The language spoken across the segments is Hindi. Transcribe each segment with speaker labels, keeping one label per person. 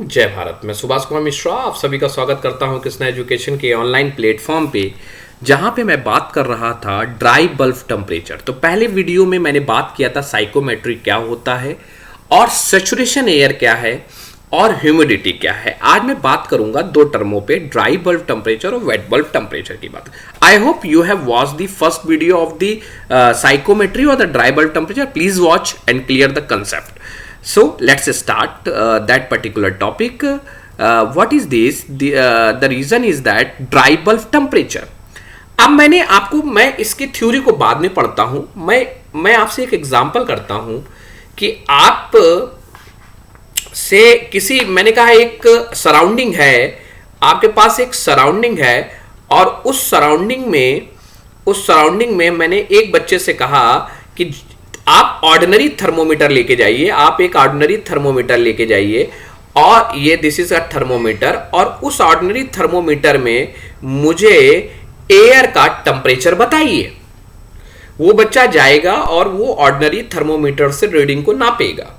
Speaker 1: जय भारत। मैं सुभाष कुमार मिश्रा आप सभी का स्वागत करता हूं कृष्णा एजुकेशन के ऑनलाइन प्लेटफॉर्म पे, जहां पे मैं बात कर रहा था ड्राई बल्ब टेम्परेचर। तो पहले वीडियो में मैंने बात किया था साइकोमेट्री क्या होता है और सैचुरेशन एयर क्या है और ह्यूमिडिटी क्या है। आज मैं बात करूंगा दो टर्मों पे, ड्राई बल्ब टेम्परेचर और वेट बल्ब टेम्परेचर की बात। I hope you have watch the first video of the psychometry और the dry bulb temperature. Please watch and clear the concept. So let's start that particular topic. What is this? The reason is that dry bulb temperature. अब मैं इसकी थ्योरी को बाद में पढ़ता हूं. मैं आपसे एक एग्जांपल करता हूं कि आप से मैंने कहा एक सराउंडिंग है, आपके पास एक सराउंडिंग है और उस सराउंडिंग में मैंने एक बच्चे से कहा कि आप ऑर्डिनरी थर्मोमीटर लेके जाइए, आप एक ऑर्डिनरी थर्मोमीटर लेके जाइए और ये दिस इज अ थर्मोमीटर, और उस ऑर्डिनरी थर्मोमीटर में मुझे एयर का टेम्परेचर बताइए। वो बच्चा जाएगा और वो ऑर्डिनरी थर्मोमीटर से रीडिंग को नापेगा।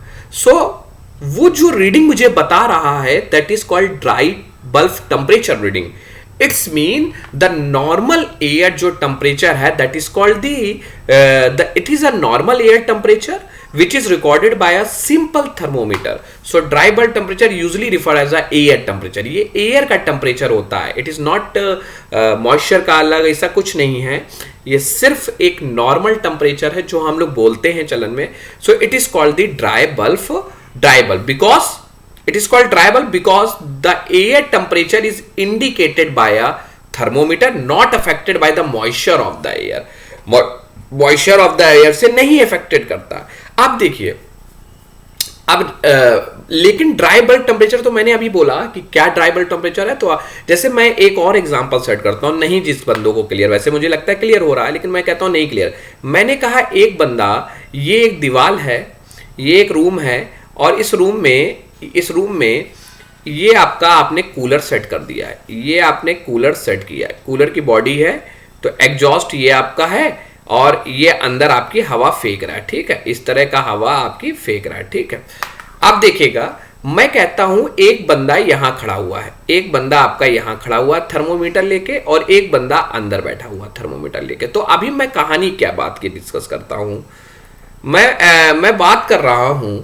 Speaker 1: वो जो रीडिंग मुझे बता रहा है that is called dry bulb temperature reading. It's mean the normal air जो टेम्परेचर है that is called it is a normal air temperature which is recorded by a simple thermometer. So dry bulb temperature usually refer as a air temperature. ये एयर का टेम्परेचर होता है, इट इज नॉट मॉइस्चर का अलग, ऐसा कुछ नहीं है. ये सिर्फ एक नॉर्मल टेम्परेचर है जो हम लोग बोलते हैं चलन में. So it is called the dry bulb because it is called dry bulb because the air temperature is indicated by a thermometer, not affected by the moisture of the air. Moisture of the air से नहीं affected करता. अब देखिए, लेकिन ड्राई बल्ब टेम्परेचर तो मैंने अभी बोला कि क्या ड्राई बल्ब टेम्परेचर है. तो जैसे मैं एक और एग्जांपल सेट करता हूं, नहीं जिस बंदों को क्लियर, वैसे मुझे लगता है क्लियर हो रहा है लेकिन मैं कहता हूं नहीं क्लियर. मैंने कहा एक बंदा, ये एक दीवार है, ये एक रूम है और इस रूम में ये आपने कूलर सेट कर दिया है, ये आपने कूलर सेट किया है, कूलर की बॉडी है, तो एग्जॉस्ट ये आपका है और ये अंदर आपकी हवा फेंक रहा है. ठीक है, इस तरह का हवा आपकी फेंक रहा है. ठीक है, अब देखिएगा, मैं कहता हूं एक बंदा यहां खड़ा हुआ है, एक बंदा आपका यहां खड़ा हुआ है थर्मोमीटर लेके और एक बंदा अंदर बैठा हुआ थर्मोमीटर लेके. तो अभी मैं कहानी क्या बात की डिस्कस करता हूं, मैं बात कर रहा हूं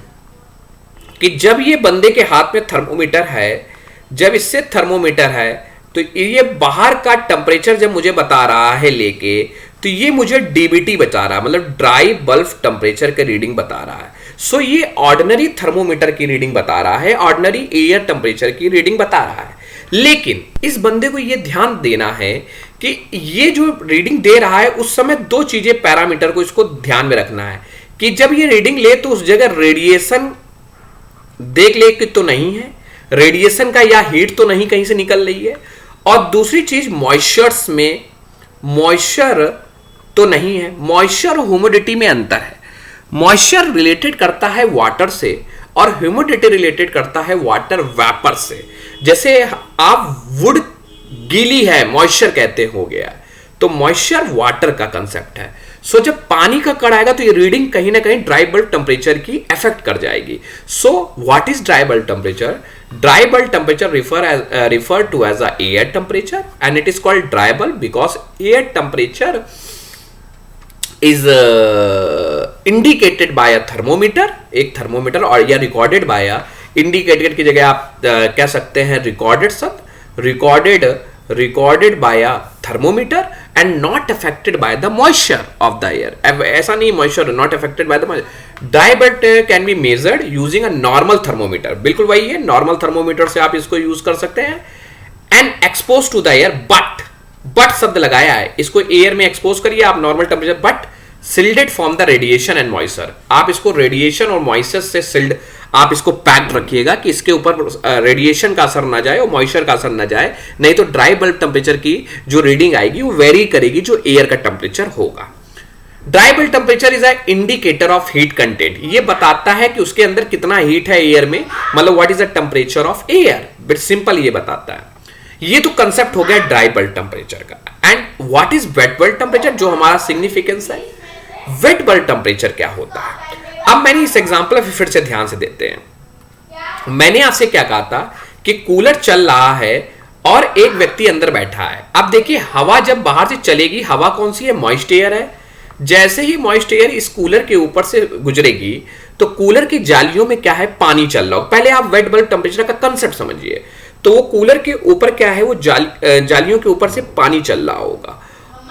Speaker 1: कि जब ये बंदे के हाथ में थर्मोमीटर है, जब इससे थर्मोमीटर है तो ये बाहर का टेम्परेचर जब मुझे बता रहा है लेके, तो ये मुझे डीबीटी बता रहा है, मतलब ड्राई बल्ब टेम्परेचर की रीडिंग बता रहा है. सो ये ऑर्डिनरी थर्मोमीटर की रीडिंग बता रहा है, ऑर्डिनरी एयर टेम्परेचर की रीडिंग बता रहा है. लेकिन इस बंदे को ये ध्यान देना है कि ये जो रीडिंग दे रहा है उस समय दो चीजें, पैरामीटर को इसको ध्यान में रखना है कि जब ये रीडिंग ले तो उस जगह रेडिएशन देख ले कि तो नहीं है, रेडिएशन का या हीट तो नहीं कहीं से निकल रही है, और दूसरी चीज मॉइस्चर्स में मॉइस्चर तो नहीं है. मॉइस्चर और ह्यूमिडिटी में अंतर है. मॉइस्चर रिलेटेड करता है वाटर से और ह्यूमिडिटी रिलेटेड करता है वाटर वेपर से. जैसे आप वुड गीली है, मॉइस्चर कहते हो गया, तो मॉइस्चर वाटर का कंसेप्ट है. सो जब पानी का कण आएगा तो ये रीडिंग कहीं ना कहीं ड्राई बल्ब टेम्परेचर की अफेक्ट कर जाएगी. सो what is dry bulb temperature? Dry bulb temperature refer to as a air temperature and it is called dry bulb because air temperature is indicated by a thermometer, एक थर्मोमीटर, और या रिकॉर्डेड बाय अ, इंडिकेटेड की जगह आप कह सकते हैं रिकॉर्डेड शब्द, recorded by a thermometer and not affected by the moisture of the air. ऐसा नहीं, moisture not affected by the moisture. Dry bulb can be measured using a normal thermometer. बिल्कुल वही है, नॉर्मल थर्मोमीटर से आप इसको यूज कर सकते हैं. and exposed to the air, but शब्द लगाया है, इसको एयर में एक्सपोज करिए आप normal temperature, but सिल्डेड from the radiation and moisture. आप इसको रेडिएशन और मॉइस्चर से सिल्ड आप इसको पैक्ड रखिएगा कि इसके ऊपर रेडिएशन का असर ना जाए और मॉइस्चर का असर ना जाए, नहीं तो ड्राई बल्ब टेम्परेचर की जो रीडिंग आएगी वो वेरी करेगी जो एयर का टेम्परेचर होगा. Dry bulb temperature is a indicator of heat content. ये बताता है कि उसके अंदर कितना हीट है एयर में, मतलब what is the temperature of air. But simple ये बताता है. ये तो कंसेप्ट हो गया ड्राई बल्ब टेम्परेचर का. And what is wet bulb temperature, जो हमारा सिग्निफिकेंस है. वेट बल्ब टेम्परेचर क्या होता है, अब मैंने इस एग्जांपल पे फिर से ध्यान से देते हैं. मैंने आपसे क्या कहा था कि कूलर चल रहा है और एक व्यक्ति अंदर बैठा है। अब देखिए हवा जब बाहर से चलेगी, हवा कौन सी है? मॉइस्ट एयर है। जैसे ही मॉइस्ट एयर इस कूलर के ऊपर से गुजरेगी तो कूलर की जालियों में क्या है? पानी चल रहा हो। पहले आप वेट बल्ब टेम्परेचर का कंसेप्ट समझिए। तो वो कूलर के ऊपर क्या है? वो जालियों के ऊपर से पानी चल रहा होगा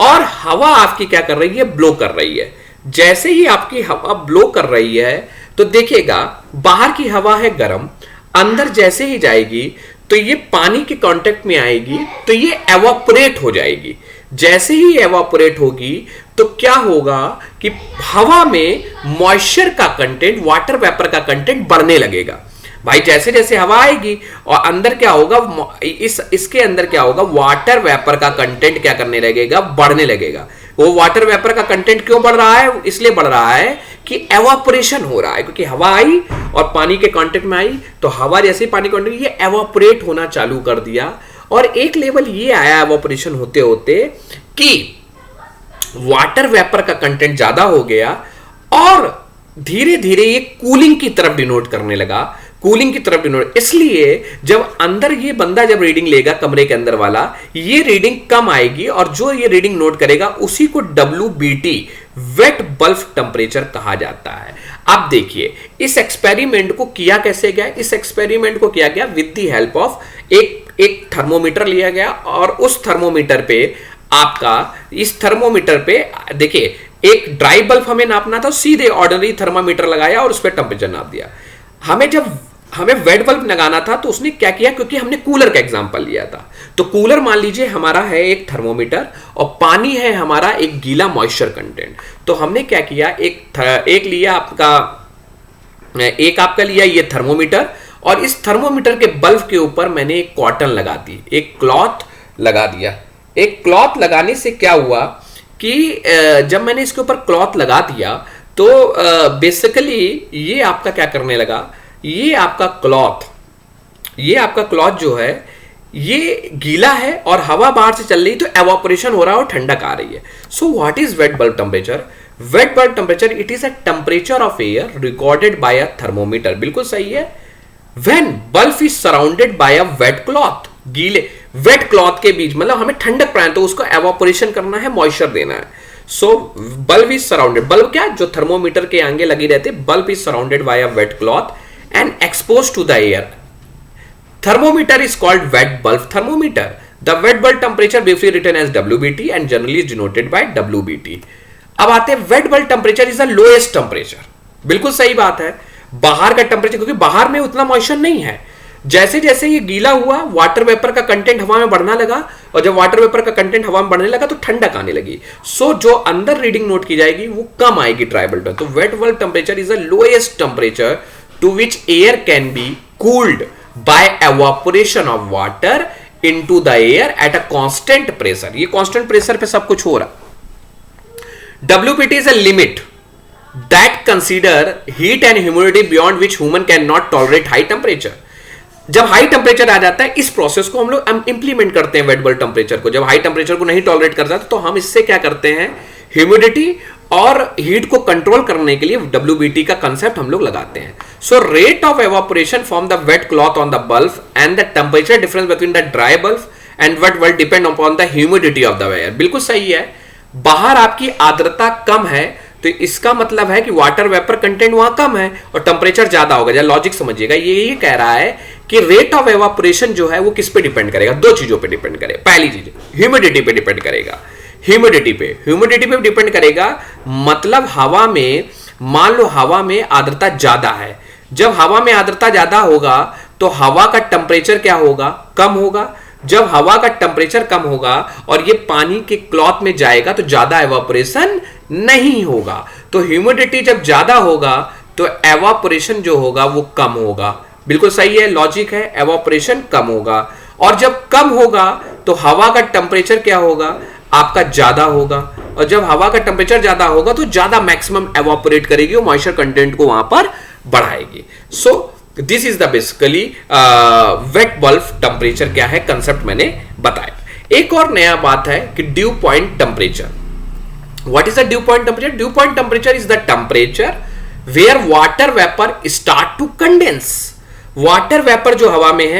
Speaker 1: और हवा आपकी क्या कर रही है? ब्लो कर रही है। जैसे ही आपकी हवा ब्लो कर रही है तो देखिएगा बाहर की हवा है गर्म, अंदर जैसे ही जाएगी तो ये पानी के कांटेक्ट में आएगी तो ये एवापोरेट हो जाएगी। जैसे ही एवापोरेट होगी तो क्या होगा कि हवा में मॉइस्चर का कंटेंट, वाटर वेपर का कंटेंट बढ़ने लगेगा। भाई जैसे जैसे हवा आएगी और अंदर क्या होगा, इसके अंदर क्या होगा? वाटर वेपर का कंटेंट क्या करने लगेगा? बढ़ने लगेगा। वो वाटर वेपर का कंटेंट क्यों बढ़ रहा है? इसलिए बढ़ रहा है कि एवापोरेशन हो रहा है, क्योंकि हवा आई और पानी के कांटेक्ट में आई तो हवा जैसे पानी कांटेक्ट ये एवापोरेट होना चालू कर दिया और एक लेवल ये आया एवापोरेशन होते होते कि वाटर वेपर का कंटेंट ज्यादा हो गया और धीरे धीरे ये कूलिंग की तरफ डिनोट करने लगा। कूलिंग की तरफ डिनोट, इसलिए जब अंदर ये बंदा जब रीडिंग लेगा कमरे के अंदर वाला, ये रीडिंग कम आएगी और जो ये रीडिंग नोट करेगा उसी को WBT वेट बल्ब टेम्परेचर कहा जाता है। अब देखिए इस एक्सपेरिमेंट को किया कैसे गया? इस एक्सपेरिमेंट को किया गया विद द हेल्प ऑफ एक थर्मोमीटर लिया गया और उस थर्मोमीटर पे आपका, इस थर्मोमीटर पे देखिए एक ड्राई बल्ब हमें नापना था, सीधे ऑर्डिनरी थर्मामीटर लगाया और उस पर टेम्परेचर नाप दिया। हमें वेट बल्ब लगाना था तो उसने क्या किया, क्योंकि हमने कूलर का एग्जांपल लिया था, तो कूलर मान लीजिए हमारा है एक थर्मोमीटर और पानी है हमारा एक गीला मॉइस्चर कंटेंट। तो हमने क्या किया, एक आपका लिया ये थर्मोमीटर और इस थर्मोमीटर के बल्ब के ऊपर मैंने एक कॉटन लगा दी, एक क्लॉथ लगा दिया। एक क्लॉथ लगाने से क्या हुआ कि जब मैंने इसके ऊपर क्लॉथ लगा दिया तो बेसिकली ये आपका क्या करने लगा, ये आपका क्लॉथ जो है ये गीला है और हवा बाहर से चल रही तो एवापोरेशन हो रहा है और ठंडक आ रही है। So what is wet bulb temperature? Wet bulb temperature it is a temperature of air recorded by a thermometer. बिल्कुल सही है। When bulb is surrounded by a wet cloth, गीले वेट क्लॉथ के बीच, मतलब हमें ठंडक पाए तो उसको एवापोरेशन करना है, मॉइस्चर देना है। So bulb is surrounded, bulb क्या जो थर्मोमीटर के आगे लगी रहते, bulb is surrounded by a wet cloth and exposed to the air. Thermometer is called wet bulb thermometer. The wet bulb temperature briefly written as WBT and generally is denoted by WBT. अब आते हैं wet bulb temperature is the lowest temperature. बिल्कुल सही बात है। बाहर का टेम्परेचर, क्योंकि बाहर में उतना मॉइस्चर नहीं है, जैसे जैसे ये गीला हुआ वाटर वेपर का कंटेंट हवा में बढ़ना लगा और जब वाटर वेपर का कंटेंट हवा में बढ़ने लगा तो ठंडक आने लगी। सो जो अंदर रीडिंग नोट की जाएगी वो कम आएगी ड्राई बल्ब। तो wait bulb temperature is the lowest temperature to which air can be cooled by evaporation of water into the air at a constant pressure. ये constant pressure पे सब कुछ हो रहा। WBT is a limit that consider heat and humidity beyond which human cannot tolerate high temperature. जब हाई टेम्परेचर आ जाता है, इस प्रोसेस को हम लोग इंप्लीमेंट करते हैं वेट बल्ब टेम्परेचर को। जब हाई टेम्परेचर को नहीं टॉलरेट करता तो हम इससे क्या करते हैं, ह्यूमिडिटी और हीट को कंट्रोल करने के लिए WBT का कंसेप्ट हम लोग लगाते हैं। So rate of evaporation from the wet cloth on the bulb and the temperature difference between the dry bulb and wet bulb depend upon the humidity of the air. बिल्कुल सही है। बाहर आपकी आर्द्रता कम है तो इसका मतलब है कि वाटर वेपर कंटेंट वहां कम है और टेम्परेचर ज्यादा होगा। जरा लॉजिक समझिएगा, ये कह रहा है कि रेट ऑफ एवापोरेशन जो है वो किस पे डिपेंड करेगा, दो चीजों पे डिपेंड करेगा। पहली चीज ह्यूमिडिटी पे डिपेंड करेगा, ह्यूमिडिटी पे डिपेंड करेगा। मतलब हवा में, मान लो हवा में आर्द्रता ज्यादा है, जब हवा में आर्द्रता ज्यादा होगा तो हवा का टेम्परेचर क्या होगा, कम होगा। जब हवा का टेम्परेचर कम होगा और ये पानी के क्लॉथ में जाएगा तो ज्यादा एवापोरेशन नहीं होगा। तो ह्यूमिडिटी जब ज्यादा होगा तो एवापोरेशन जो होगा वो कम होगा। बिल्कुल सही है, लॉजिक है, एवापोरेशन कम होगा। और जब कम होगा तो हवा का टेम्परेचर क्या होगा, आपका ज्यादा होगा। और जब हवा का टेम्परेचर ज्यादा होगा तो ज्यादा मैक्सिमम एवापोरेट करेगी और मॉइस्चर कंटेंट को वहां पर बढ़ाएगी। So this is the basically wait bulb temperature क्या है, कंसेप्ट मैंने बताया। एक और नया बात है कि dew point temperature. What is the dew point temperature? Dew point temperature is the temperature where water vapour start to condense. Water vapour जो हवा में है